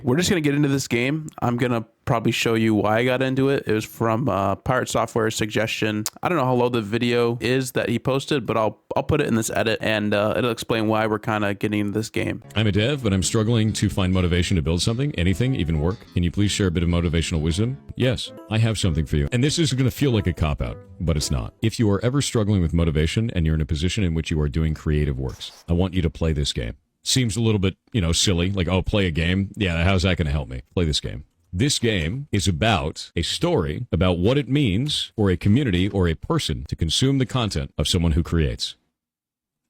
We're just going to get into this game. I'm going to probably show you why I got into it. It was from Pirate Software's suggestion. I don't know how low the video is that he posted, but I'll put it in this edit, and it'll explain why we're kind of getting into this game. I'm a dev, but I'm struggling to find motivation to build something, anything, even work. Can you please share a bit of motivational wisdom? Yes, I have something for you. And this is going to feel like a cop-out, but it's not. If you are ever struggling with motivation and you're in a position in which you are doing creative works, I want you to play this game. Seems a little bit, silly, like, oh, play a game? Yeah, how's that going to help me? Play this game. This game is about a story about what it means for a community or a person to consume the content of someone who creates.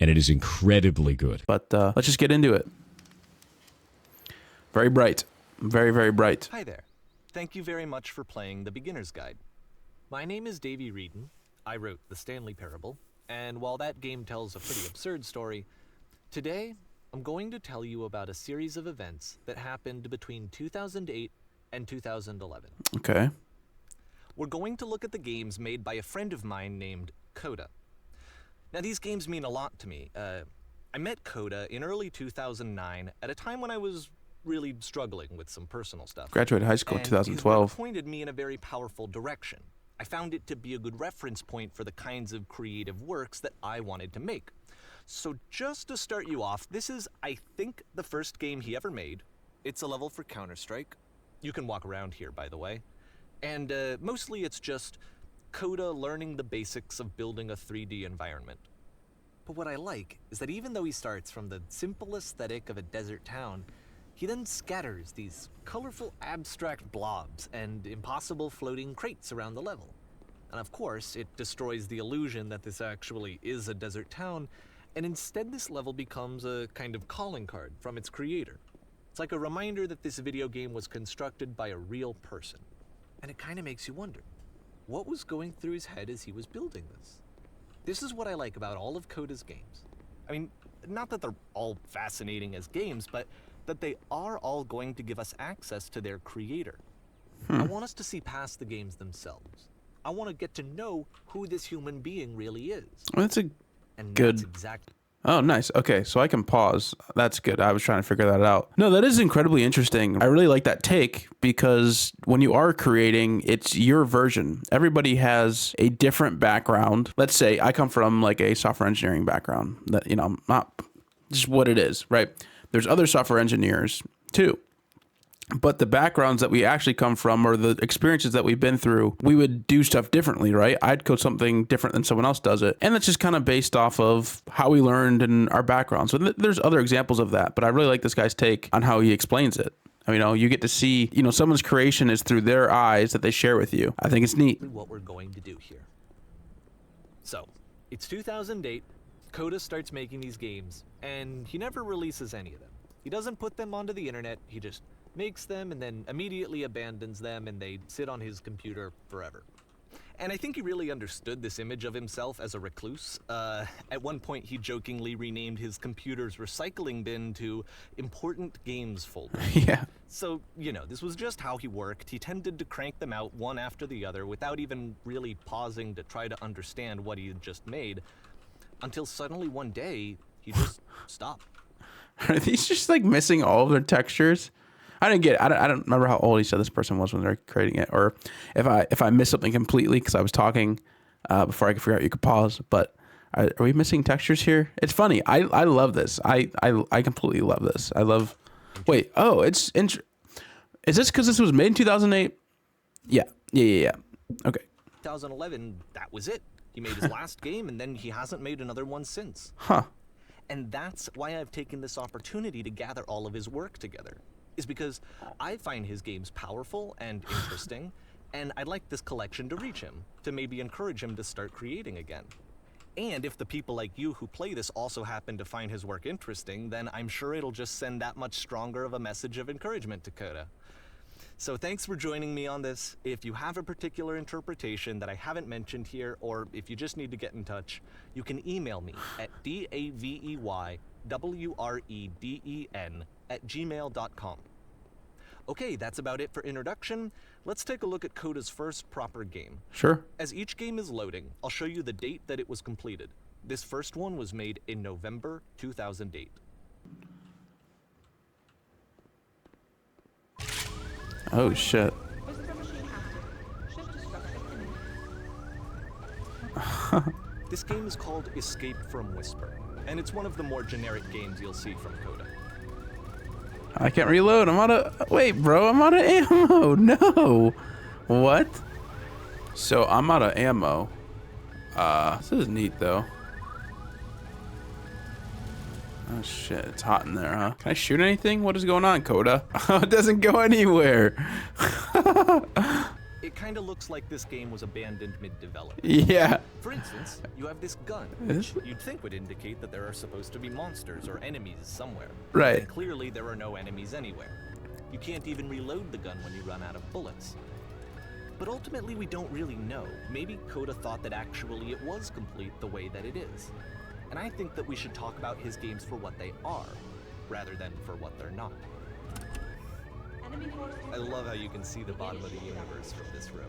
And it is incredibly good. But let's just get into it. Very bright. Very, very bright. Hi there. Thank you very much for playing The Beginner's Guide. My name is Davey Wreden. I wrote The Stanley Parable. And while that game tells a pretty absurd story, today I'm going to tell you about a series of events that happened between 2008 and 2011. Okay. We're going to look at the games made by a friend of mine named Coda. Now, these games mean a lot to me. I met Coda in early 2009 at a time when I was really struggling with some personal stuff. Graduated high school in And 2012. His work pointed me in a very powerful direction. I found it to be a good reference point for the kinds of creative works that I wanted to make. So just to start you off, this is, I think, the first game he ever made. It's a level for Counter-Strike. You can walk around here, by the way. And mostly it's just Coda learning the basics of building a 3D environment. But what I like is that even though he starts from the simple aesthetic of a desert town, he then scatters these colorful abstract blobs and impossible floating crates around the level. And of course, it destroys the illusion that this actually is a desert town, and instead this level becomes a kind of calling card from its creator. It's like a reminder that this video game was constructed by a real person. And it kind of makes you wonder, what was going through his head as he was building this? This is what I like about all of Coda's games. I mean, not that they're all fascinating as games, but that they are all going to give us access to their creator. I want us to see past the games themselves. I want to get to know who this human being really is. Well, that's a And good. that's exactly. Oh, nice. Okay, so I can pause. That's good. I was trying to figure that out. No, that is incredibly interesting. I really like that take because when you are creating, it's your version. Everybody has a different background. Let's say I come from like a software engineering background. That, not just what it is, right? There's other software engineers too. But the backgrounds that we actually come from or the experiences that we've been through, we would do stuff differently, right? I'd code something different than someone else does it. And that's just kind of based off of how we learned and our background. So there's other examples of that, but I really like this guy's take on how he explains it. I mean, you get to see, someone's creation is through their eyes that they share with you. I think it's neat. What we're going to do here. So, it's 2008. Coda starts making these games, and he never releases any of them. He doesn't put them onto the internet. He just makes them and then immediately abandons them, and they sit on his computer forever. And I think he really understood this image of himself as a recluse. At one point, he jokingly renamed his computer's recycling bin to Important Games Folder. Yeah. So, this was just how he worked. He tended to crank them out one after the other without even really pausing to try to understand what he had just made, until suddenly one day, he just stopped. Are these just like missing all of their textures? I didn't get it. I don't remember how old he said this person was when they were creating it, or if I missed something completely because I was talking before I could figure out you could pause. But are we missing textures here? It's funny. I love this. I completely love this. I love. Wait. Oh, is this because this was made in 2008? Yeah. Okay. 2011, that was it. He made his last game, and then he hasn't made another one since. Huh. And that's why I've taken this opportunity to gather all of his work together, is because I find his games powerful and interesting, and I'd like this collection to reach him, to maybe encourage him to start creating again. And if the people like you who play this also happen to find his work interesting, then I'm sure it'll just send that much stronger of a message of encouragement to Coda. So thanks for joining me on this. If you have a particular interpretation that I haven't mentioned here, or if you just need to get in touch, you can email me at daveywreden@gmail.com. Okay, that's about it for introduction. Let's take a look at Coda's first proper game. Sure. As each game is loading, I'll show you the date that it was completed. This first one was made in November 2008. Oh shit. Whisper machine active. Shift destruction imminent. This game is called Escape from Whisper, and it's one of the more generic games you'll see from Coda. I can't reload. I'm out of... Wait, bro. I'm out of ammo. No. What? So, I'm out of ammo. This is neat, though. Oh, shit. It's hot in there, huh? Can I shoot anything? What is going on, Coda? Oh, it doesn't go anywhere. It kinda looks like this game was abandoned mid-development. Yeah. For instance, you have this gun, Is which you'd think would indicate that there are supposed to be monsters or enemies somewhere. Right. And clearly there are no enemies anywhere. You can't even reload the gun when you run out of bullets. But ultimately we don't really know. Maybe Coda thought that actually it was complete the way that it is. And I think that we should talk about his games for what they are, rather than for what they're not. Enemy force I love how you can see the bottom of the universe from this room.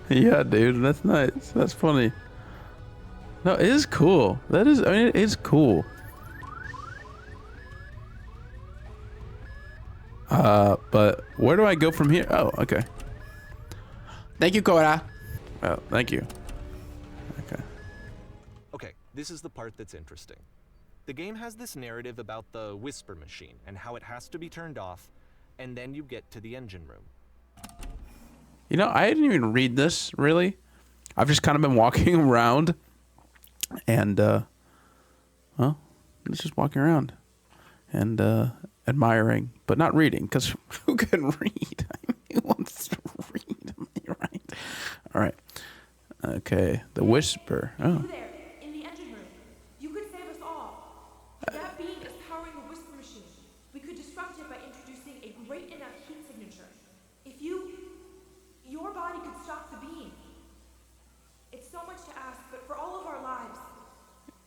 Yeah, dude. That's nice. That's funny. No, it is cool. That is... I mean, it is cool. But where do I go from here? Oh, okay. Thank you, Coda. Oh, thank you. Okay. Okay, this is the part that's interesting. The game has this narrative about the Whisper machine and how it has to be turned off, and then you get to the engine room. You know, I didn't even read this, really. I've just kind of been walking around and, well, it's just walking around and, admiring, but not reading, because who can read? Who wants to read? Am I right? All right. Okay, the Whisper. Oh. You there, in the engine room. You could save us all. That beam is powering the Whisper machine. We could disrupt it by introducing a great enough heat signature. If your body could stop the beam. It's so much to ask, but for all of our lives,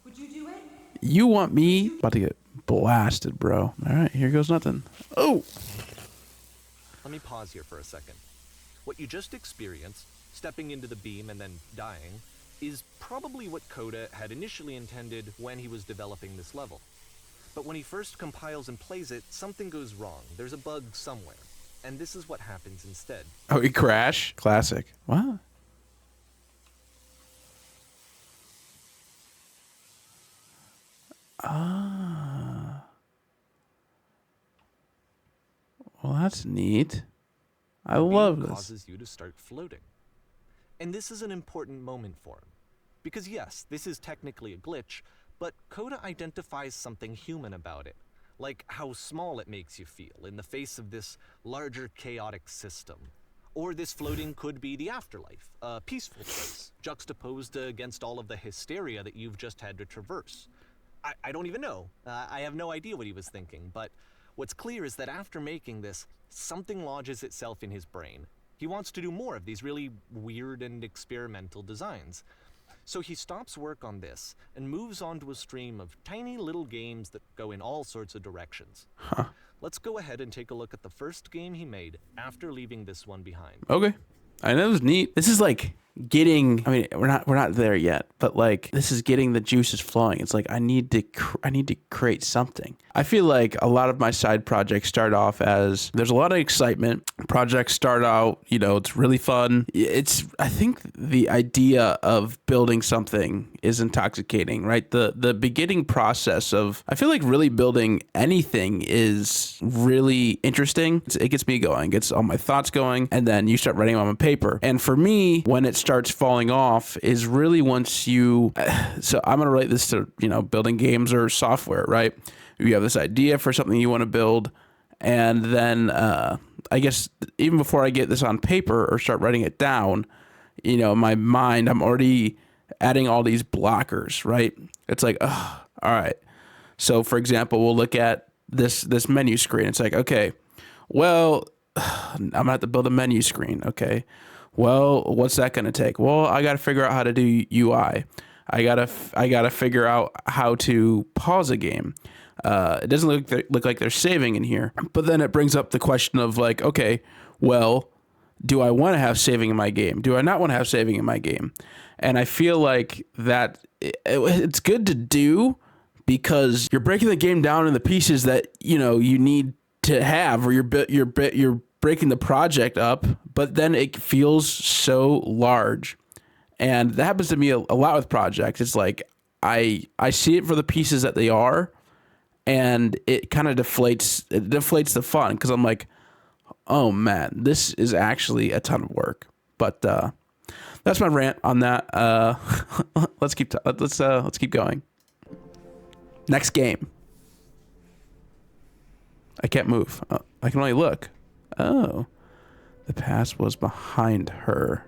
would you do it? You want me? About to get blasted, bro. All right, here goes nothing. Oh! Let me pause here for a second. What you just experienced, stepping into the beam and then dying, is probably what Coda had initially intended when he was developing this level. But when he first compiles and plays it, something goes wrong. There's a bug somewhere. And this is what happens instead. Oh, he crash? Classic. What? Ah. Well, that's neat. I love Beam this. causes you to start floating. And this is an important moment for him. Because yes, this is technically a glitch, but Coda identifies something human about it. Like how small it makes you feel in the face of this larger chaotic system. Or this floating could be the afterlife, a peaceful place, juxtaposed against all of the hysteria that you've just had to traverse. I don't even know. I have no idea what he was thinking, but what's clear is that after making this, something lodges itself in his brain. He wants to do more of these really weird and experimental designs. So he stops work on this and moves on to a stream of tiny little games that go in all sorts of directions. Huh. Let's go ahead and take a look at the first game he made after leaving this one behind. Okay. I know it was neat. This is like getting, I mean, we're not there yet, but like this is getting the juices flowing. It's like I need to create something. I feel like a lot of my side projects start off as there's a lot of excitement. Projects start out, you know, it's really fun. I think the idea of building something is intoxicating, right? The beginning process of, I feel like really building anything is really interesting. It gets me going, gets all my thoughts going, and then you start writing them on paper. And for me, when it starts falling off is really once you, so I'm going to relate this to, you know, building games or software, right? You have this idea for something you want to build, and then I guess even before I get this on paper or start writing it down, you know, in my mind, I'm already adding all these blockers, right? It's like, oh, all right. So for example, we'll look at this menu screen. It's like, okay, well, I'm gonna have to build a menu screen. Okay, well, what's that gonna take? Well, I gotta figure out how to do UI. I gotta figure out how to pause a game. It doesn't look like they're saving in here. But then it brings up the question of like, okay, well, do I want to have saving in my game? Do I not want to have saving in my game? And I feel like that it's good to do because you're breaking the game down in the pieces that, you know, you need to have, or you're breaking the project up, but then it feels so large. And that happens to me a lot with projects. It's like I see it for the pieces that they are, and it kind of deflates the fun, because I'm like, oh man, this is actually a ton of work. But that's my rant on that. Let's keep going. Next game. I can't move. I can only look. Oh, the past was behind her.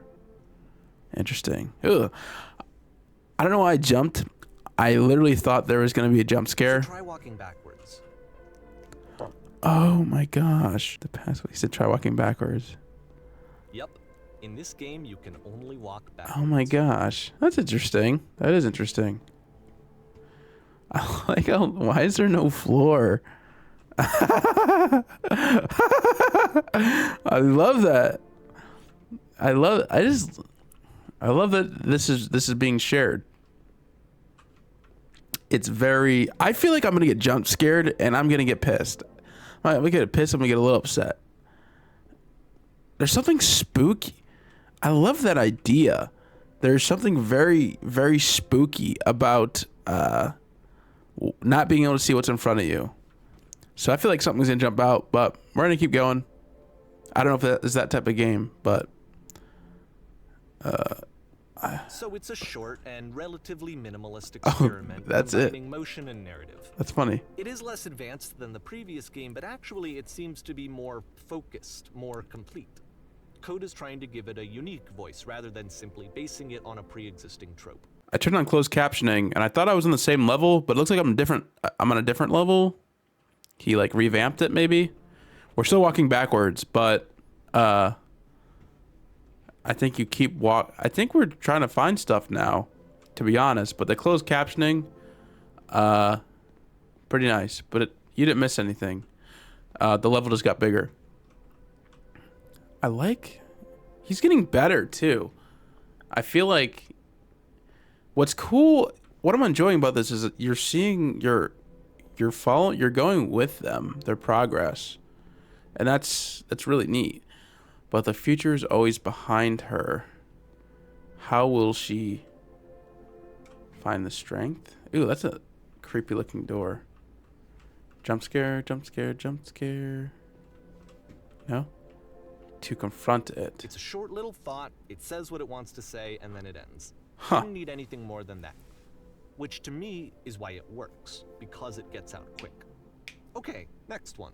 Interesting. Ugh. I don't know why I jumped. I literally thought there was going to be a jump scare. Try walking backwards. Oh my gosh. The past, he said try walking backwards. Yep. In this game, you can only walk backwards. Oh my gosh. That's interesting. That is interesting. I like how, why is there no floor? I love that. I love that this is being shared. It's very, I feel like I'm gonna get jump scared and I'm gonna get pissed. I'm gonna get pissed, I'm gonna get a little upset. There's something spooky. I love that idea. There's something very, very spooky about not being able to see what's in front of you. So I feel like something's gonna jump out, but we're gonna keep going. I don't know if that is that type of game, but so it's a short and relatively minimalist experiment that's it. combining motion and narrative. That's funny. It is less advanced than the previous game, but actually it seems to be more focused, more complete. Coda's trying to give it a unique voice rather than simply basing it on a pre-existing trope. I turned on closed captioning and I thought I was on the same level, but it looks like I'm on a different level. He like revamped it maybe. We're still walking backwards, but I think I think we're trying to find stuff now, to be honest, but the closed captioning, pretty nice, but you didn't miss anything. The level just got bigger. He's getting better too. I feel like what's cool, what I'm enjoying about this is that you're seeing you're going with them, their progress. And that's really neat. But the future is always behind her. How will she find the strength? Ooh, that's a creepy looking door. Jump scare, jump scare, jump scare. No? To confront it. It's a short little thought, it says what it wants to say, and then it ends. Huh. You don't need anything more than that. Which to me is why it works, because it gets out quick. Okay, next one.